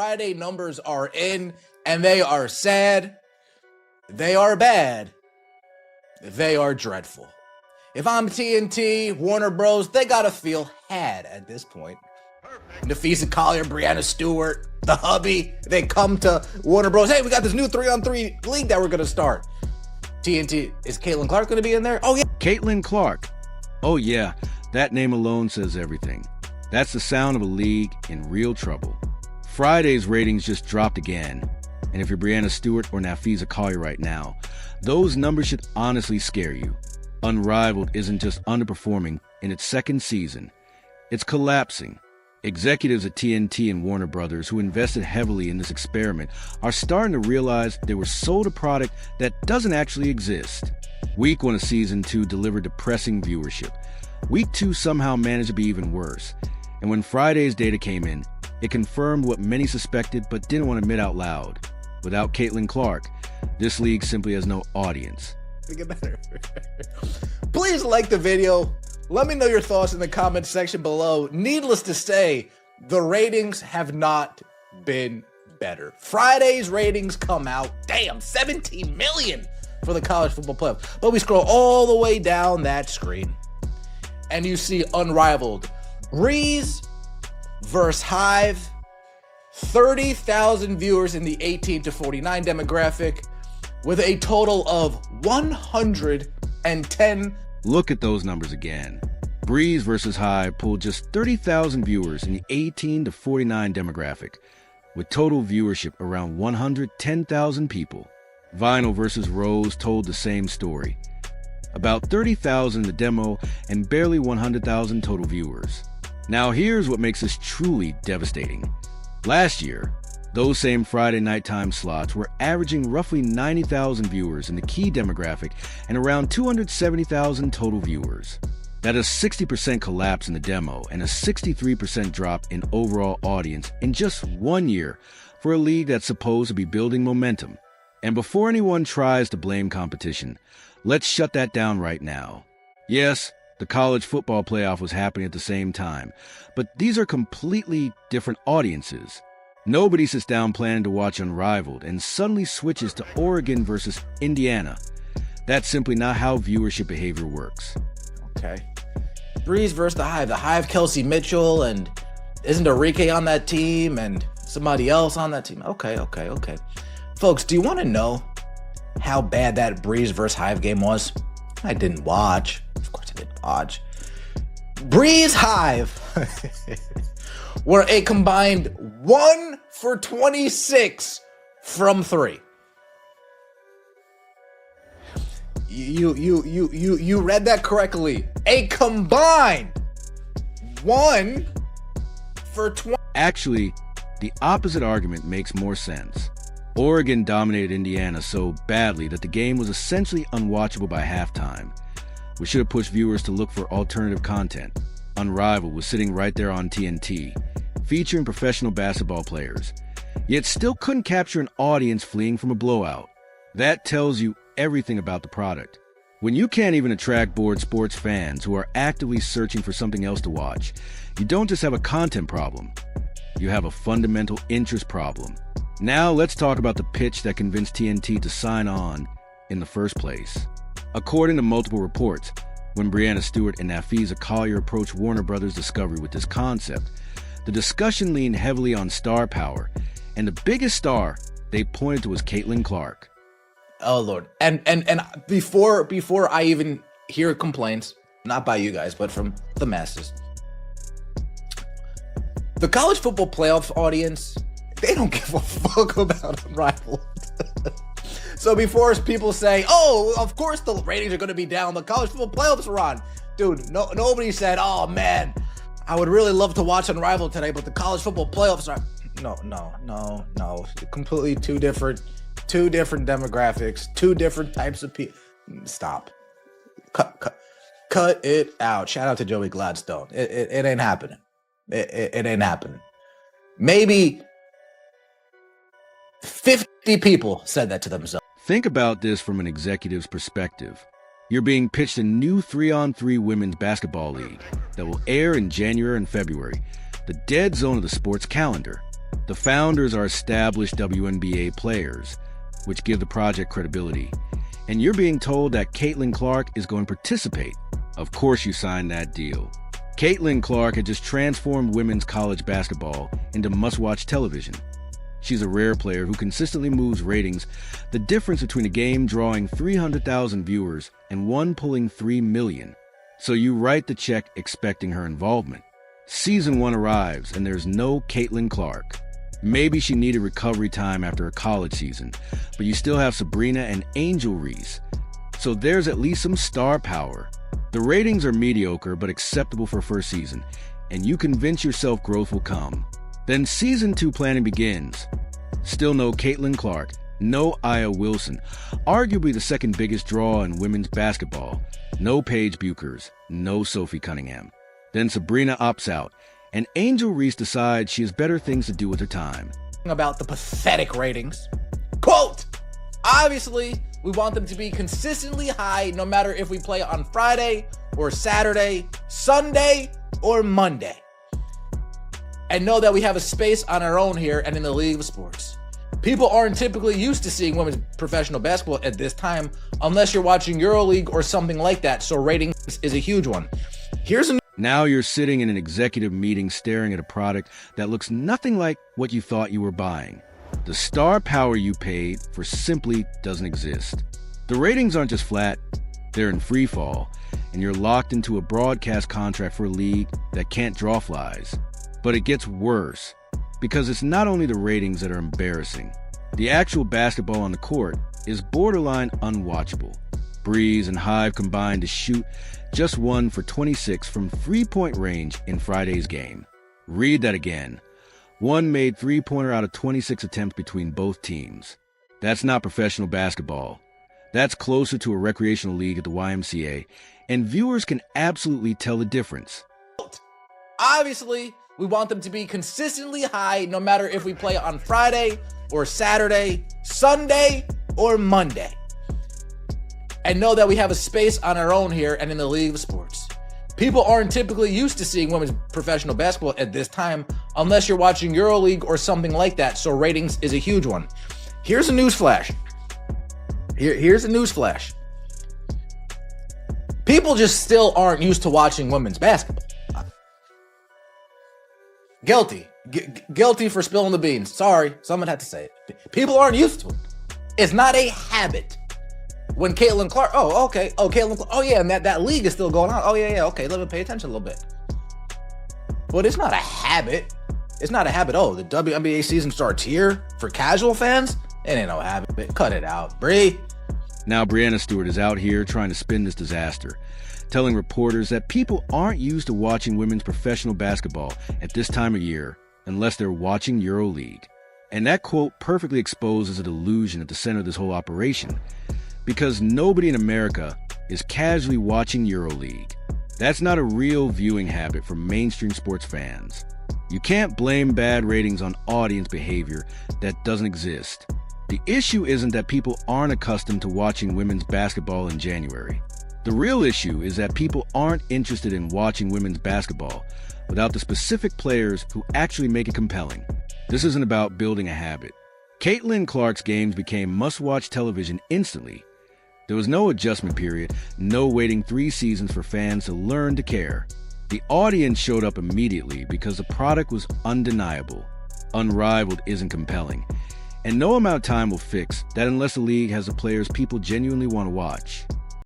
Friday numbers are in, and they are sad. They are bad. They are dreadful. If I'm TNT, Warner Bros., they gotta feel had at this point. Napheesa Collier, Breanna Stewart, the hubby, they come to Warner Bros. Hey, we got this new 3-on-3 league that we're gonna start. TNT, is Caitlin Clark gonna be in there? Oh yeah. Caitlin Clark. Oh yeah, that name alone says everything. That's the sound of a league in real trouble. Friday's ratings just dropped again. And if you're Breanna Stewart or Napheesa Collier right now, those numbers should honestly scare you. Unrivaled isn't just underperforming in its second season, it's collapsing. Executives at TNT and Warner Brothers who invested heavily in this experiment are starting to realize they were sold a product that doesn't actually exist. Week 1 of Season 2 delivered depressing viewership. Week 2 somehow managed to be even worse. And when Friday's data came in, it confirmed what many suspected but didn't want to admit out loud. Without Caitlin Clark, this league simply has no audience. Get better. Please like the video. Let me know your thoughts in the comment section below. Needless to say, the ratings have not been better. Friday's ratings come out, damn, 17 million for the college football playoffs. But we scroll all the way down that screen, and you see Unrivaled. Breeze versus Hive, 30,000 viewers in the 18 to 49 demographic, with a total of 110. Look at those numbers again. Breeze versus Hive pulled just 30,000 viewers in the 18 to 49 demographic, with total viewership around 110,000 people. Vinyl versus Rose told the same story. About 30,000 in the demo and barely 100,000 total viewers. Now here's what makes this truly devastating. Last year, those same Friday nighttime slots were averaging roughly 90,000 viewers in the key demographic and around 270,000 total viewers. That is a 60% collapse in the demo and a 63% drop in overall audience in just 1 year for a league that's supposed to be building momentum. And before anyone tries to blame competition, let's shut that down right now. Yes, the college football playoff was happening at the same time, but these are completely different audiences. Nobody sits down planning to watch Unrivaled and suddenly switches to Oregon versus Indiana. That's simply not how viewership behavior works. Okay. Breeze versus the Hive. The Hive, Kelsey Mitchell, and isn't Enrique on that team and somebody else on that team? Okay. Folks, do you want to know how bad that Breeze versus Hive game was? I didn't watch. Of course I didn't watch. Breeze Hive were a combined 1 for 26 from 3. You read that correctly. A combined 1 for 20. Actually, the opposite argument makes more sense. Oregon dominated Indiana so badly that the game was essentially unwatchable by halftime, which should have pushed viewers to look for alternative content. Unrivaled was sitting right there on TNT, featuring professional basketball players, yet still couldn't capture an audience fleeing from a blowout. That tells you everything about the product. When you can't even attract bored sports fans who are actively searching for something else to watch, you don't just have a content problem, you have a fundamental interest problem. Now let's talk about the pitch that convinced TNT to sign on in the first place. According to multiple reports, when Breanna Stewart and Napheesa Collier approached Warner Brothers Discovery with this concept, the discussion leaned heavily on star power, and the biggest star they pointed to was Caitlin Clark. Oh Lord. And before I even hear complaints, not by you guys, but from the masses, the college football playoff audience, they don't give a fuck about Unrivaled. So before people say, oh, of course the ratings are going to be down, the college football playoffs are on. Dude, nobody said, oh man, I would really love to watch Unrivaled today, but the college football playoffs are... No. Completely two different demographics, two different types of people. Stop. Cut it out. Shout out to Joey Gladstone. It ain't happening. It ain't happening. Maybe 50 people said that to themselves. Think about this from an executive's perspective. You're being pitched a new 3-on-3 women's basketball league that will air in January and February, the dead zone of the sports calendar. The founders are established WNBA players, which give the project credibility. And you're being told that Caitlin Clark is going to participate. Of course you signed that deal. Caitlin Clark had just transformed women's college basketball into must-watch television. She's a rare player who consistently moves ratings, the difference between a game drawing 300,000 viewers and one pulling 3 million. So you write the check expecting her involvement. Season 1 arrives and there's no Caitlin Clark. Maybe she needed recovery time after a college season, but you still have Sabrina and Angel Reese. So there's at least some star power. The ratings are mediocre but acceptable for first season, and you convince yourself growth will come. Then Season 2 planning begins. Still no Caitlin Clark, no Aya Wilson, arguably the second biggest draw in women's basketball, no Paige Buchers, no Sophie Cunningham. Then Sabrina opts out, and Angel Reese decides she has better things to do with her time. About the pathetic ratings. Quote, obviously, we want them to be consistently high no matter if we play on Friday or Saturday, Sunday or Monday. And know that we have a space on our own here and in the league of sports. People aren't typically used to seeing women's professional basketball at this time unless you're watching EuroLeague or something like that, so ratings is a huge one. Now you're sitting in an executive meeting staring at a product that looks nothing like what you thought you were buying. The star power you paid for simply doesn't exist. The ratings aren't just flat, they're in free fall, and you're locked into a broadcast contract for a league that can't draw flies. But it gets worse, because it's not only the ratings that are embarrassing. The actual basketball on the court is borderline unwatchable. Breeze and Hive combined to shoot just 1 for 26 from three-point range in Friday's game. Read that again. One made three-pointer out of 26 attempts between both teams. That's not professional basketball. That's closer to a recreational league at the YMCA, and viewers can absolutely tell the difference. Obviously, we want them to be consistently high no matter if we play on Friday or Saturday, Sunday or Monday. And know that we have a space on our own here and in the league of sports. People aren't typically used to seeing women's professional basketball at this time unless you're watching EuroLeague or something like that, so ratings is a huge one. Here's a news flash. Here's a news flash. People just still aren't used to watching women's basketball. Guilty. Guilty for spilling the beans. Sorry, someone had to say it. People aren't used to it. It's not a habit. When Caitlin Clark, Caitlin Clark, and that league is still going on. Okay, let me pay attention a little bit. But it's not a habit. It's not a habit. Oh, the WNBA season starts here for casual fans? It ain't no habit. Cut it out, Bree. Now Breanna Stewart is out here trying to spin this disaster, telling reporters that people aren't used to watching women's professional basketball at this time of year unless they're watching EuroLeague. And that quote perfectly exposes a delusion at the center of this whole operation, because nobody in America is casually watching EuroLeague. That's not a real viewing habit for mainstream sports fans. You can't blame bad ratings on audience behavior that doesn't exist. The issue isn't that people aren't accustomed to watching women's basketball in January. The real issue is that people aren't interested in watching women's basketball without the specific players who actually make it compelling. This isn't about building a habit. Caitlin Clark's games became must-watch television instantly. There was no adjustment period, no waiting 3 seasons for fans to learn to care. The audience showed up immediately because the product was undeniable. Unrivaled isn't compelling. And no amount of time will fix that unless the league has the players people genuinely want to watch.